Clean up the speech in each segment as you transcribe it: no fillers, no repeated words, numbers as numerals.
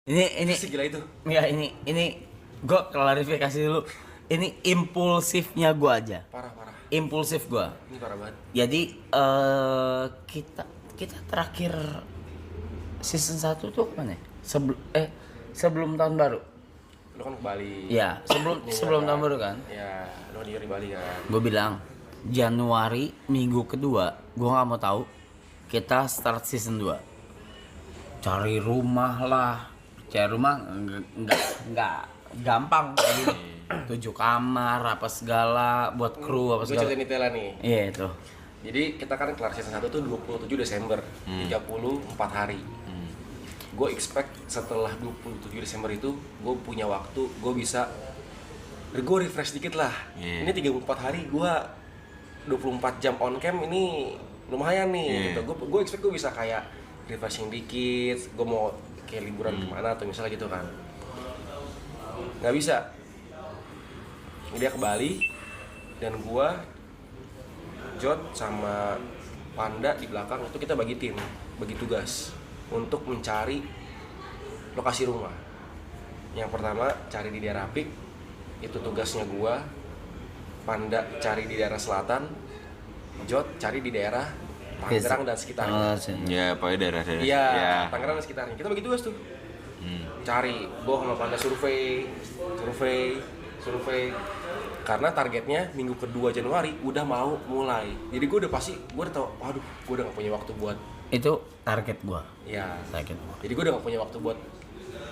Ini segila itu. enggak, ini gue klarifikasi dulu. Ini impulsifnya gue aja. Parah. Impulsif gue. Ini parah banget. Jadi kita terakhir season 1 tuh mana? Sebelum tahun baru. Lu kan ke Bali. Ya, sebelum tahun baru kan. Ya, lu di Bali kan. Gue bilang Januari minggu kedua gue nggak mau tahu, kita start season 2. Cari rumah nggak gampang kayak gini. 7 kamar apa segala buat kru apa Gue segala. ceritain detailnya nih. Iya itu. Jadi kita kan kelar season 1 tuh 27 Desember, 34 hari. Gue expect setelah 27 Desember itu gue punya waktu, gue refresh dikit lah. Ini 34 hari gue 24 jam on cam, ini lumayan nih gitu. Gue expect gue bisa kayak refreshing dikit, gue mau kayak liburan kemana atau misalnya gitu kan. Nggak bisa. Dia ke Bali dan gue, Jod sama Panda di belakang itu kita bagi tim, bagi tugas untuk mencari lokasi rumah. Yang pertama cari di daerah Apik, itu tugasnya gua. Panda cari di daerah selatan, Jod cari di daerah Tangerang dan sekitarnya. Ya, pokoknya daerah-daerah. Iya, Ya. Tangerang dan sekitarnya. Kita bagi tugas tuh. Cari, gua sama Panda survei. Karena targetnya minggu kedua Januari udah mau mulai. Jadi gue udah tau, waduh, gue udah gak punya waktu buat Itu target gua. ya. Target gua. Jadi gue udah gak punya waktu buat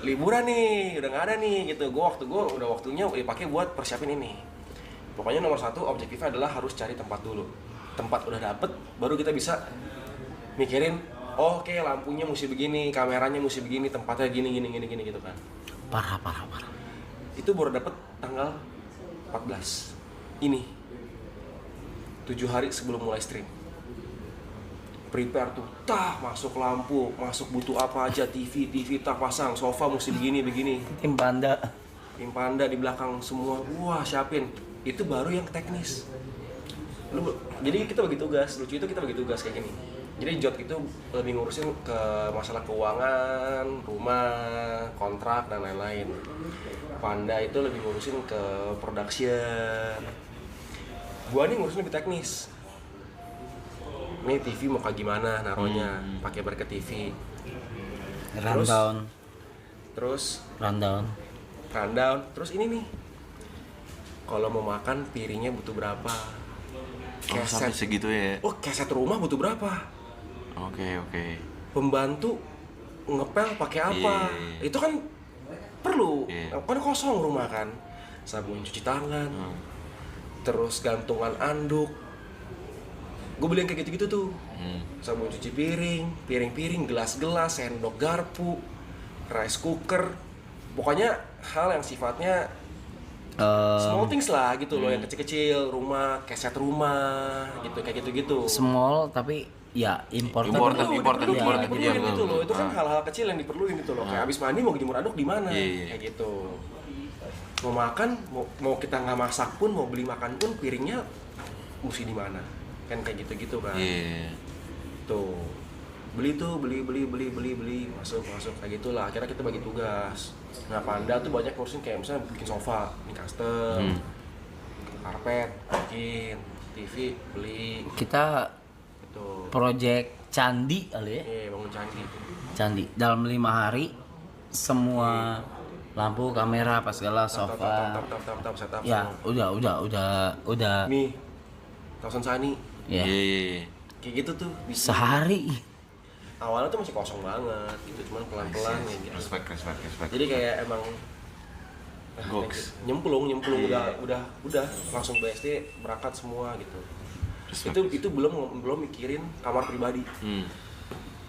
liburan nih, udah gak ada nih gitu. Udah waktunya dipakai buat persiapin ini. Pokoknya nomor 1 objektifnya adalah harus cari tempat dulu. Tempat udah dapet, baru kita bisa mikirin, oh, oke, lampunya mesti begini, kameranya mesti begini, tempatnya gini gitu kan. Parah. Itu baru dapet tanggal 14 ini, 7 hari sebelum mulai stream. Prepare tuh, masuk lampu, masuk butuh apa aja, TV tak pasang, sofa mesti begini. Tim Panda. Tim Panda di belakang semua, wah siapin. Itu baru yang teknis. Jadi kita bagi tugas, lucu itu kita bagi tugas kayak gini. Jadi Jod itu lebih ngurusin ke masalah keuangan, rumah, kontrak dan lain-lain. Panda itu lebih ngurusin ke production. Gua nih ngurusin lebih teknis. Nih TV mau kayak gimana naruhnya, pakai bracket TV. Rundown. Terus Rundown. Terus ini nih. Kalau mau makan piringnya butuh berapa? Oh, sampai segitu ya. Oh, keset rumah butuh berapa? Oke. Pembantu ngepel pakai apa? Iya. Itu kan perlu. Iya. Kan kosong rumah kan. Sabun cuci tangan. Terus gantungan anduk. Gue beli yang kayak gitu-gitu tuh. Sabun cuci piring, gelas-gelas, sendok garpu, rice cooker. Pokoknya hal yang sifatnya small things lah gitu loh, yang kecil-kecil, rumah, keset rumah, gitu kayak gitu-gitu. Small tapi ya important Diperluin gitu loh. Itu kan hal-hal kecil yang diperluin gitu loh. Kayak abis mandi mau jemur anduk di mana? Kayak gitu. Mau makan, mau kita nggak masak pun, mau beli makan pun, piringnya mesti di mana? Kan kayak gitu-gitu kan. Tuh. Beli masuk kayak gitulah. Akhirnya kita bagi tugas. Nah, Panda tuh banyak ngurusin kayak misalnya bikin sofa, bikin custom, karpet, bikin TV, beli. Kita Gitu. project candi kali ya. Iya, bangun Candi dalam 5 hari semua lampu, kamera, apa segala, sofa. Tap, setup. Ya, udah. Nih, Thousand Sunny. Ya. Kayak gitu tuh. Bisa. Sehari. Awalnya tuh masih kosong banget gitu, cuman pelan-pelan ya gitu. Respect. Jadi kayak emang Goks. nyemplung udah langsung BSD berangkat semua gitu. Itu belum mikirin kamar pribadi.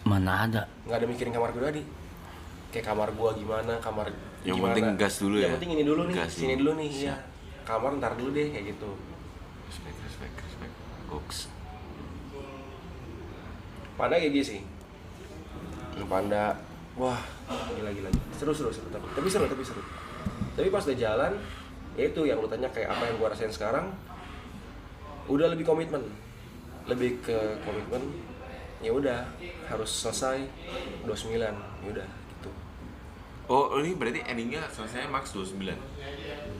Mana ada. Nggak ada mikirin kamar pribadi. Kayak kamar gua gimana, kamar Yang gimana. penting gas dulu ya. Yang penting ini dulu nih, Gas sini dulu. dulu nih ya. Kamar ntar dulu deh kayak gitu. Respect. Goks. Panda kayak gitu sih. Panda, wah gila. Seru. Tapi seru. Tapi pas udah jalan, ya itu yang lu tanya kayak apa yang gua rasain sekarang. Udah lebih komitmen. Lebih ke komitmen. Ya udah, harus selesai 29. Ya udah gitu. Oh, ini berarti endingnya selesainya max 29.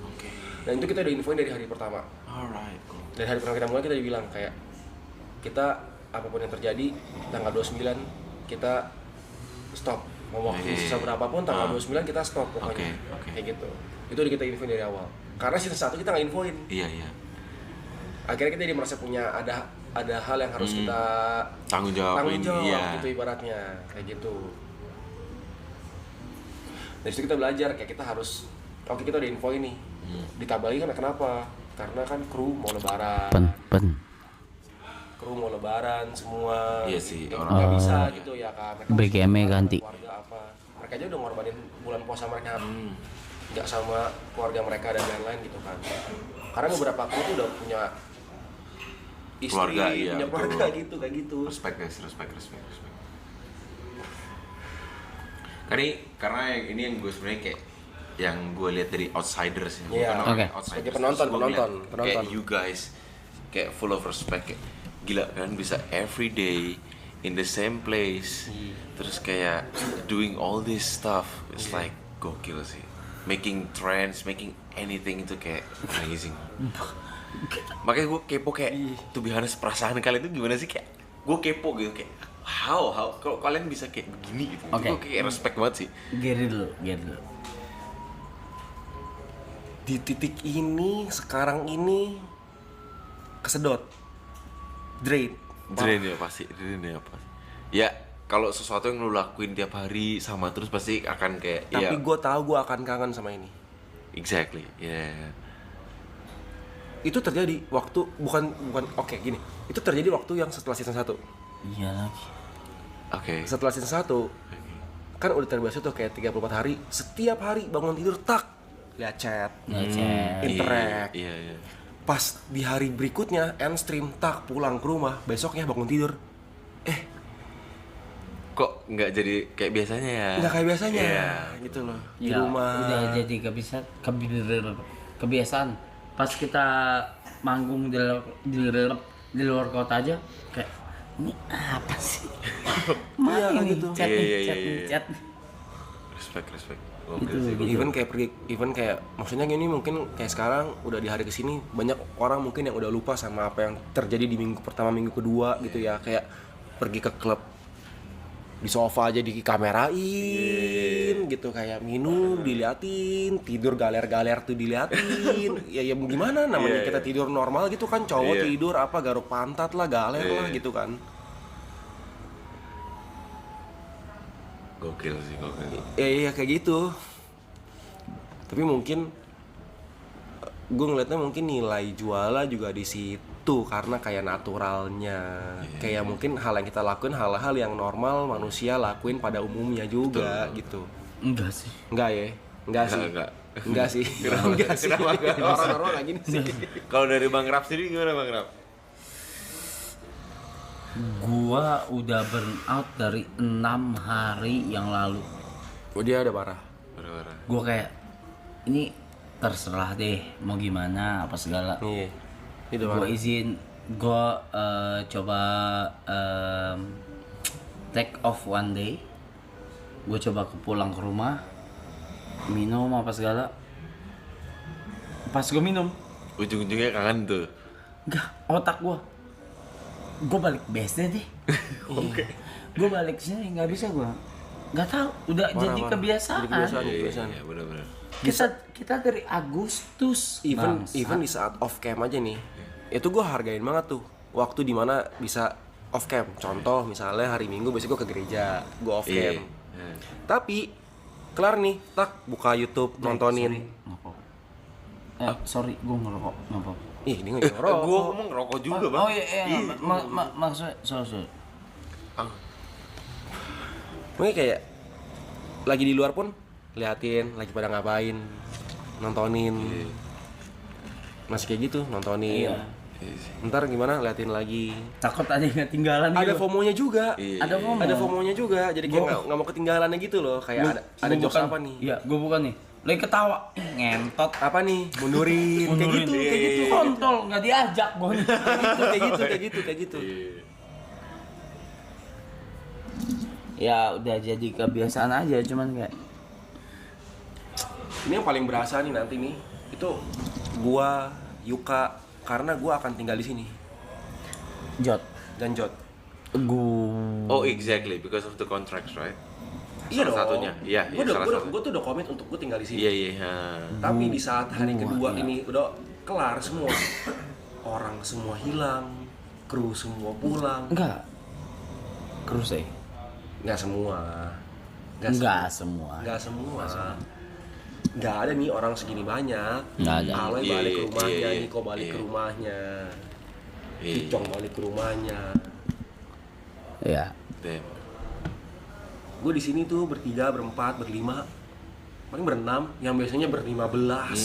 Oke. Dan itu kita udah infoin dari hari pertama. Alright, cool. Dari hari pertama kita mulai kita udah bilang kayak kita apapun yang terjadi tanggal 29 kita stop. Mau waktu sisa berapapun tanggal 29 kita stop pokoknya. Oke. Kayak gitu. Itu udah kita infoin dari awal. Karena season 1 kita nggak infoin. Iya, iya. Akhirnya kita jadi merasa punya ada hal yang harus kita Tanggung jawab iya. gitu ibaratnya kayak gitu. Dari situ kita belajar kayak kita harus oke kita udah info ini. Ditambah lagi kan kenapa? Karena kan kru mau lebaran. Kru mau lebaran semua. Iya sih, nggak orang bisa gitu ya kan. BGM-nya ganti. Keluarga apa? Mereka aja udah ngorbanin bulan puasa mereka. Nggak sama keluarga mereka dan lain-lain gitu kan. Karena beberapa kru tuh udah punya istri, Keluarga, iya, punya betul. keluarga gitu kayak gitu. Respect guys, respect. Karena yang ini yang gue sebenarnya kayak yang gue lihat dari outsiders ya, Iya. bukan orang Oke. outsiders. Sebagai penonton, Terus gua ngeliat penonton. Kayak you guys kayak full of respect kayak gila kan bisa every day in the same place. Terus kayak doing all this stuff. It's like gokil sih. Making trends, making anything itu kayak amazing. Makanya gue kepo kayak to be honest perasaan kalian itu gimana sih kayak gue kepo gitu kayak how kalau kalian bisa kayak begini gitu. Oke. Gue kayak respect banget sih. Geri dulu. Di titik ini sekarang ini kesedot drain Drain ya pasti. Ya kalau sesuatu yang lu lakuin tiap hari sama terus pasti akan kayak tapi ya gue tahu gue akan kangen sama ini. exactly. Ya. Itu terjadi waktu bukan oke gini, itu terjadi waktu yang setelah season 1. Iya lagi. Oke. Setelah season 1 kan udah terbiasa tuh kayak 34 hari setiap hari bangun tidur tak lihat chat, interact. Iya. Pas di hari berikutnya end stream tak pulang ke rumah, besoknya bangun tidur Kok nggak jadi kayak biasanya ya? nggak kayak biasanya Iya. gitu loh di Ya, rumah. udah jadi kebiasaan. Pas kita manggung di luar kota aja kayak ini apa sih? Iya, Mana ini gitu. chat Iya. nih, chat. Respect. Gitu, gitu. Even kayak maksudnya gini mungkin kayak sekarang udah di hari kesini banyak orang mungkin yang udah lupa sama apa yang terjadi di minggu pertama minggu kedua gitu ya, kayak pergi ke klub di sofa aja dikamerain gitu, kayak minum diliatin, tidur galer-galer tuh diliatin. ya gimana namanya kita tidur normal gitu kan, cowok tidur apa garuk pantat lah, galer lah gitu kan. Gokil sih. Iya kayak gitu. Tapi mungkin gue ngeliatnya mungkin nilai jualnya juga di situ karena kayak naturalnya. Kayak mungkin hal yang kita lakuin hal-hal yang normal manusia lakuin pada umumnya juga. Gitu. Enggak sih. Enggak ya? Enggak sih. Enggak sih. Enggak sih. Orang normal kayak gini sih. Kalau dari Bang Rap sendiri gimana Bang Rap? Gua udah burn out dari 6 hari yang lalu. Oh dia ada parah. Parah. Gua kayak ini terserah deh mau gimana apa segala. Iya. Itu Gua parah. izin, gua coba take off one day. Gua coba pulang ke rumah, minum apa segala. Pas gua minum, Ujung-ujungnya kangen tuh. enggak, otak gua balik BSD deh. Oke. Gua balik sini nggak bisa gua. Nggak tahu, udah jadi Parah. kebiasaan. Jadi kebiasaan. Iya, benar-benar. Kita dari Agustus. Even Bangsa. di saat off cam aja nih, itu gue hargain banget tuh waktu dimana bisa off cam. Contoh misalnya hari Minggu besok gue ke gereja, gue off cam. Tapi kelar nih, tak buka YouTube nontonin. Sorry, gua ngerokok, nggak apa-apa. Ih, ini nggak ngerokok. Gua ngomong ngerokok juga, Bang. Oh iya, maksudnya sorry. Mungkin kayak lagi di luar pun liatin lagi pada ngapain, nontonin. Masih kayak gitu, nontonin. Iya. Ntar gimana liatin lagi. Takut ada yang ketinggalan Ada gitu. FOMO-nya juga. Ada FOMO. Ada FOMO-nya juga. Jadi kayak nggak mau ketinggalannya gitu loh. Kayak ada Gua jokes bukan- apa nih? Iya, gua bukan nih. Lagi ketawa, ngentot. Apa nih? Mundurin. Kayak gitu, kayak gitu. Kontol, nggak diajak gua. Kayak gitu. Ya udah jadi kebiasaan aja, cuman kayak Ini yang paling berasa nih nanti nih. Itu gua, Yuka, karena gua akan tinggal di sini. Jot, Dan Jot. gue Oh exactly, because of the contracts, right? Iya Salah dong. satunya, iya, salah satu. Gue tuh udah komit untuk gue tinggal di sini. Iya iya. Tapi di saat hari kedua iya. ini udah kelar semua, orang semua hilang, kru semua pulang. enggak cruise ya? Nggak semua. Enggak semua. Nggak semua. Nggak ada nih orang segini banyak. Nggak ada. Aloy Iya, balik ke iya, rumahnya, iya, Niko balik iya. ke rumahnya, Iya. Kicong balik ke rumahnya. Ya. Damn. Gue di sini tuh bertiga, berempat, berlima, paling berenam. Yang biasanya ber-15,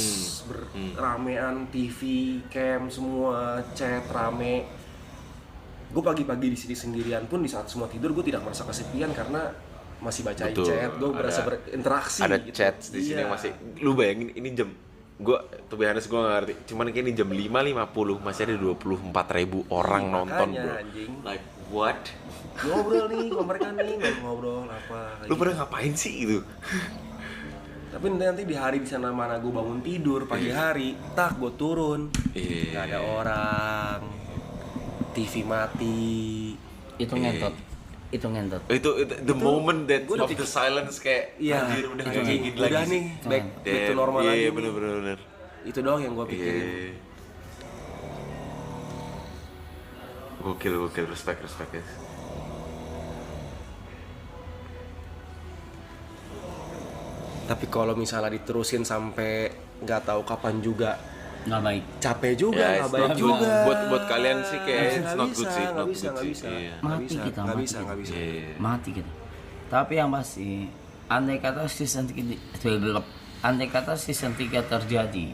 ramean, TV, cam, semua chat rame. Gue pagi-pagi di sini sendirian pun di saat semua tidur gue tidak merasa kesepian karena masih bacain Betul. chat. Gue berasa Ada- berinteraksi. Ada gitu. chat di sini Iya. yang masih. Lu bayangin ini jam. Gue tuh honest gue gak ngerti. Cuman kayak ini jam 5.50 masih ada 24.000 orang nonton Makanya, bro. anjing. Like what? Ngobrol nih sama mereka nih, ngobrol apa. kayak Lu gitu. pada ngapain sih gitu? Tapi nanti di hari di sana mana gue bangun tidur pagi hari, tak gue turun, Iya. nggak ada orang, TV mati. Itu ngentot. Itu ngentot. Itu the moment that gua udah of the silence kayak Iya, anjir udah itu gak kayak gini lagi udah sih. nih, back to normal Iya, lagi. Iya nih. bener. Itu doang yang gue pikirin. Iya. Gokil, respect guys. Tapi kalau misalnya diterusin sampai nggak tahu kapan juga, Nggak baik. capek juga, Ya, nggak it's baik not juga. good. Buat kalian sih kayak it's Nggak not bisa, good sih, nggak not bisa, good nggak sih. bisa. Iya. Mati kita, nggak mati bisa, kita. nggak bisa. Iya. Mati kita. Tapi yang pasti, andai kata season 3 terjadi,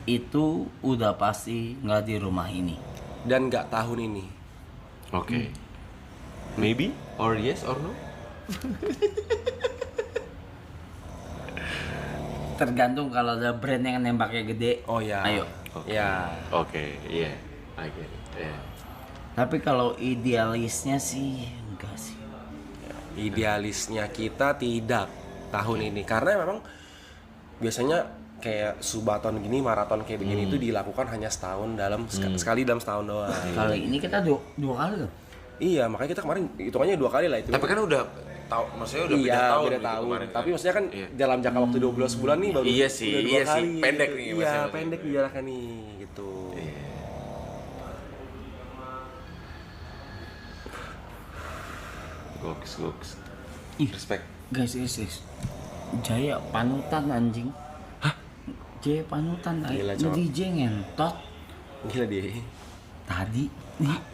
itu udah pasti nggak di rumah ini. Dan nggak tahun ini. Oke. Maybe or yes or no? Tergantung kalau ada brand yang nembaknya gede. Oh ya. Ayo. Ya. Oke, iya. I get it. Iya. Tapi kalau idealisnya sih enggak sih. Idealisnya kita tidak tahun ini karena memang biasanya kayak subaton gini, maraton kayak begini itu dilakukan hanya setahun dalam sekali dalam setahun doang. Kali ini kita dua kali loh. Iya, makanya kita kemarin hitungannya 2 kali lah itu. Tapi kan udah tahu, maksudnya udah iya, beda tahun beda gitu tahun. kemarin Tapi kan. maksudnya kan Iya. dalam jangka waktu 12 bulan nih baru Iya sih, udah 2 iya sih. kali. Pendek nih Iya, maksudnya. pendek nih jaraknya nih gitu. Iya. Goks. Ih. Respect. Guys. Jaya panutan anjing. Hah? Jaya panutan Gila, aja. cowok. DJ ngentot. Gila dia. Tadi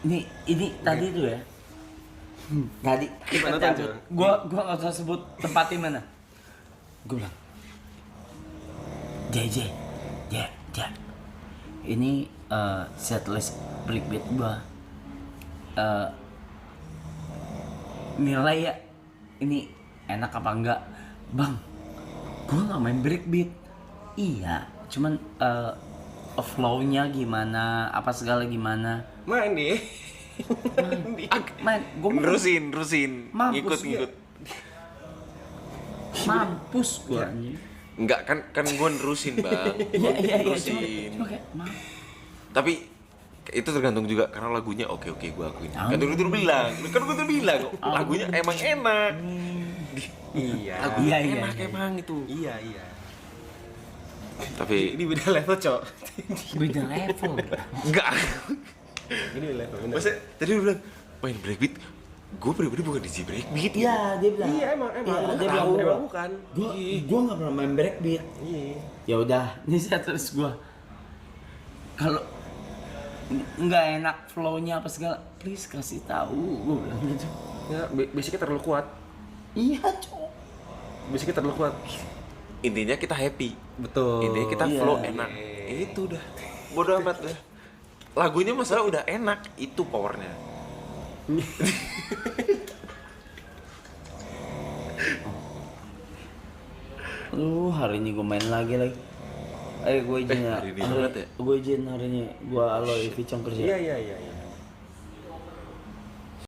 ini tadi tuh ya. Tadi kita Panutan, cabut. Cok. Gua enggak usah sebut tempatnya mana. Gua bilang. JJ. Ya. Ini setlist breakbeat gua. Nilai ya. Ini enak apa enggak? Bang, gua nggak main breakbeat. Iya, cuman flow-nya gimana, apa segala gimana. Main deh. Main, gua mah Nerusin. Mampus Ngikut. mampus gua Iya. anjing. Enggak kan gue nerusin, Bang. Iya, Nerusin. cuma kayak Tapi itu tergantung juga karena lagunya oke gue akuin. Ah. Kan gue tuh bilang lagunya emang enak. Iya. Lagunya Iya, enak iya. emang itu. Iya. Tapi Ini beda level, Cok. beda level. enggak. Ini beda level. bener. Maksudnya tadi lu bilang main breakbeat. Gue pribadi bukan DJ breakbeat. Iya, dia bilang. Iya, emang Iya, udah dia tahu, bilang emang bukan. Gua nggak pernah main breakbeat. Iya. Ya udah, ini setlist gua. Kalau nggak enak flow-nya apa segala, please kasih tahu. Gua bilang gitu. Ya, basicnya terlalu kuat. Iya, cok. Basicnya terlalu kuat. Intinya kita happy. Betul. Intinya kita Iya. flow enak. Itu udah. Bodoh amat dah. Lagunya masalah udah enak, itu powernya. Hari ini gue main lagi. Gue izin ya. hari ini banget ya? Gue izin hari ini. Gue Aloy Vicong kerja. Iya.